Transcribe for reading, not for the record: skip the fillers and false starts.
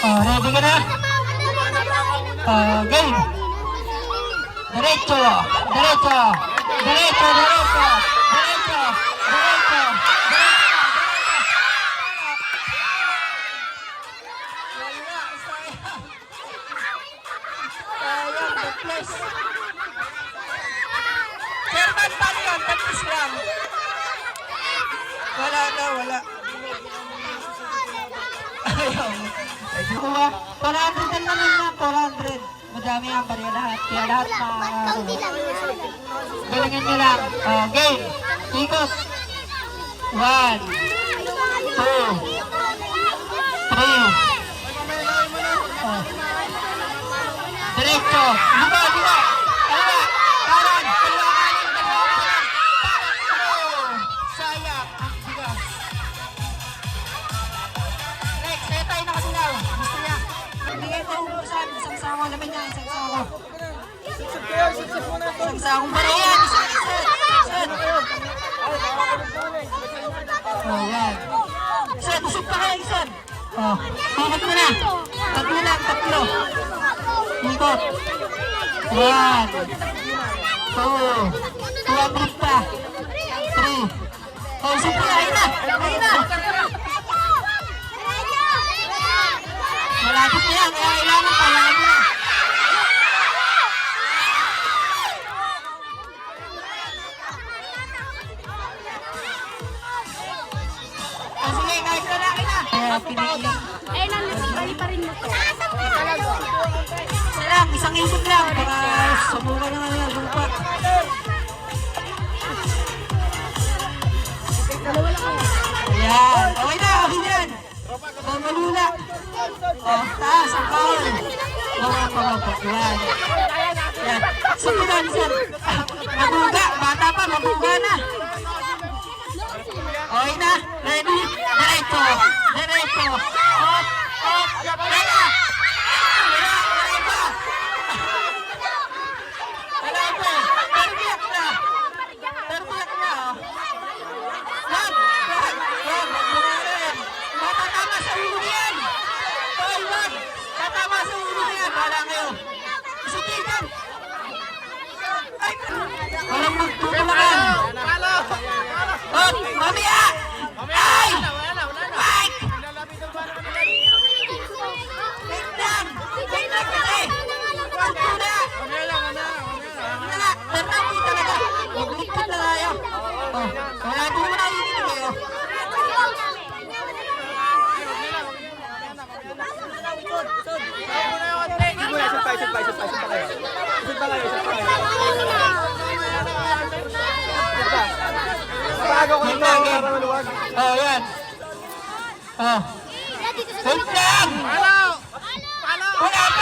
Ready ka na? Game. Diretso. Diretso. Diretso. Diretso. Diretso. Diretso. Chairman, paano yun? Tapos lang. Wala na, wala. Ayaw. 400 na lang na, 400. Madami ang barya lahat. Kaya lahat galingan nyo lang. Game. Ikot. 1, 2, 3. Diretso. Diba, diba? Diba? Kanan. Kaliwa kanan. Kaliwa kanan. Sayang. Ang bigas. Rex, kaya tayo nakasilaw. Gusto niya. Bigay tayo ubusan. Isang sako. Lamin niya. Isang sako. Isang sakong barayan. Isang. Yan. Isan. Usog pa kayo. Isan. Ikot mo na. Tatlo lang. Tatlo. Ikot. 1, 2, 200 pa. 3. Usog pa. Ayun na. Ayun na. Malapit na yan. Kailangan pa. Kailangan mo na. Sige, kahit na laki na. Pinili. Eh, bali pa rin mo to. Isa lang, isang isip lang. Para subukan na nga yan. Lupa. Ayan. Okay na, okay yan. Malula. Taas, ang bawal. Yan. Yan. Subukan, sir. Mabuga. Bata pa, mabuga na. Okay na. Ready? Diretso. Diretso. Up. Up. Wala. Wala. Wala pa. Wala pa. Terbiyak na. Terbiyak na. Wag. Wag. Wag. Bumarin. Matatama sa ulo yan. Hoy, wag. Tatama sa ulo yan. Wala kayo. Isikitan. Ay. Walang magtutulakan. Oh, mamaya! Ay! Mike! Wait lang! Wait lang kasi! Wag mo na! Wala! Ternati talaga! Maglikod na tayo! Oh, wala din mo na iinig kayo! Oh, yan. Oh. Wait lang! Wala pa!